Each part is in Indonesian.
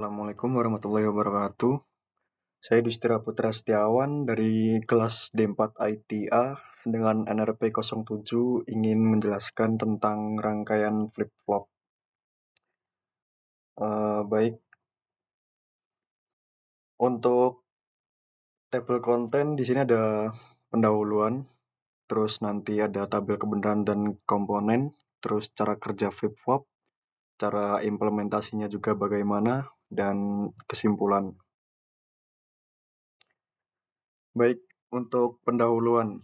Assalamualaikum warahmatullahi wabarakatuh. Saya Dustira Putra Setiawan dari kelas D4 ITA dengan NRP 07 ingin menjelaskan tentang rangkaian flip-flop. Baik, untuk tabel konten di sini ada pendahuluan, terus nanti ada tabel kebenaran dan komponen, terus cara kerja flip-flop, cara implementasinya juga bagaimana, dan kesimpulan. Baik, untuk pendahuluan.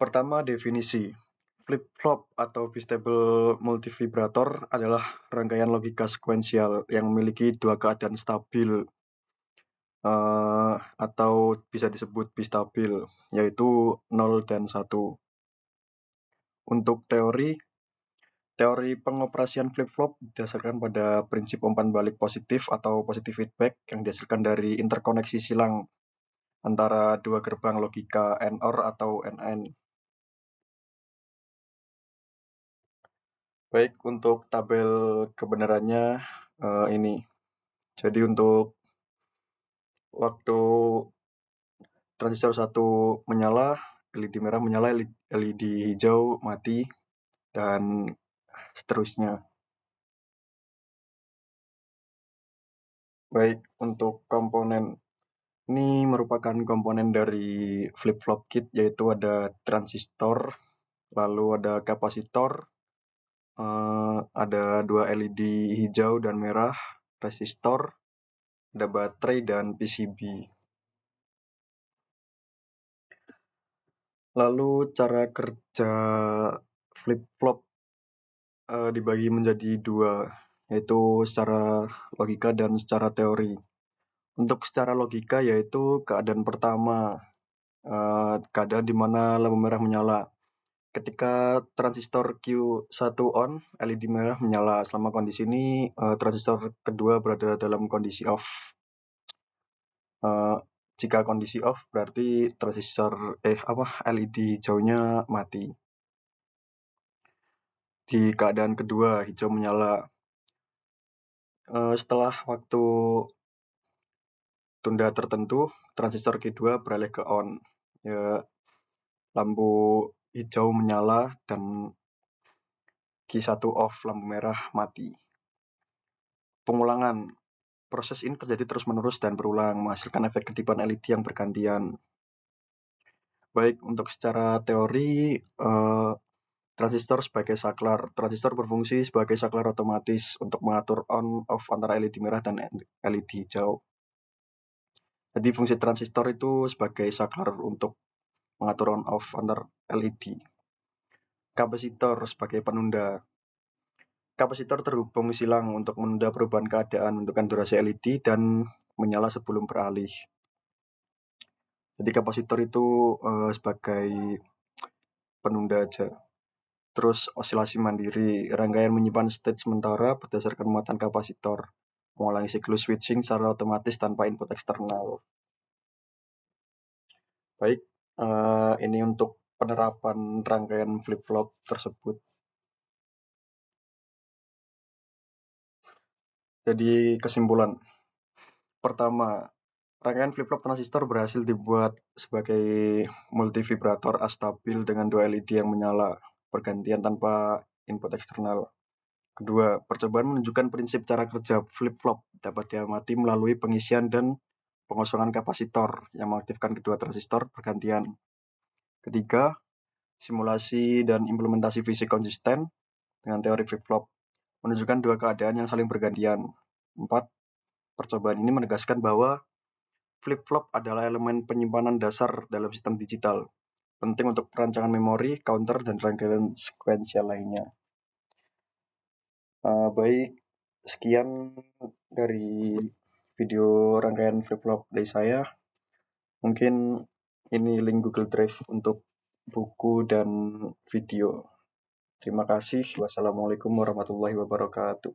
Pertama, definisi. Flip-flop atau bistable multivibrator adalah rangkaian logika sekuensial yang memiliki dua keadaan stabil atau bisa disebut bistabil, yaitu 0 dan 1. Untuk teori pengoperasian flip-flop didasarkan pada prinsip umpan balik positif atau positive feedback yang dihasilkan dari interkoneksi silang antara dua gerbang logika NOR atau NN. Baik, untuk tabel kebenarannya ini. Jadi untuk waktu transistor 1 menyala, LED merah menyala, LED hijau mati, dan seterusnya. Baik, untuk komponen. Ini merupakan komponen dari flip-flop kit, yaitu ada transistor, lalu ada kapasitor, ada dua LED hijau dan merah, resistor, ada baterai, dan PCB. Lalu cara kerja flip-flop dibagi menjadi dua, yaitu secara logika dan secara teori. Untuk secara logika yaitu keadaan pertama, keadaan di mana lampu merah menyala. Ketika transistor Q1 on, LED merah menyala. Selama kondisi ini, transistor kedua berada dalam kondisi off. Jika kondisi off berarti LED hijaunya mati. Di keadaan kedua, hijau menyala. Setelah waktu tunda tertentu, transistor Q2 beralih ke on. Lampu hijau menyala dan Q1 off, lampu merah mati. Pengulangan. Proses ini terjadi terus-menerus dan berulang, menghasilkan efek kedipan LED yang bergantian. Baik, untuk secara teori, transistor sebagai saklar. Transistor berfungsi sebagai saklar otomatis untuk mengatur on-off antara LED merah dan LED hijau. Jadi fungsi transistor itu sebagai saklar untuk mengatur on-off antar LED. Kapasitor sebagai penunda. Kapasitor terhubung silang untuk menunda perubahan keadaan menentukan durasi LED dan menyala sebelum beralih. Jadi kapasitor itu sebagai penunda aja. Terus osilasi mandiri, rangkaian menyimpan state sementara berdasarkan muatan kapasitor, mengulangi siklus switching secara otomatis tanpa input eksternal. Baik, ini untuk penerapan rangkaian flip-flop tersebut. Jadi kesimpulan. Pertama, rangkaian flip-flop transistor berhasil dibuat sebagai multivibrator astabil dengan dua LED yang menyala bergantian tanpa input eksternal. Kedua, percobaan menunjukkan prinsip cara kerja flip-flop dapat diamati melalui pengisian dan pengosongan kapasitor yang mengaktifkan kedua transistor bergantian. Ketiga, simulasi dan implementasi fisik konsisten dengan teori flip-flop menunjukkan dua keadaan yang saling bergantian. 4. Percobaan ini menegaskan bahwa flip-flop adalah elemen penyimpanan dasar dalam sistem digital, penting untuk perancangan memori, counter, dan rangkaian sekuensial lainnya. Baik, sekian dari video rangkaian flip-flop dari saya. Mungkin ini link Google Drive untuk buku dan video. Terima kasih. Wassalamualaikum warahmatullahi wabarakatuh.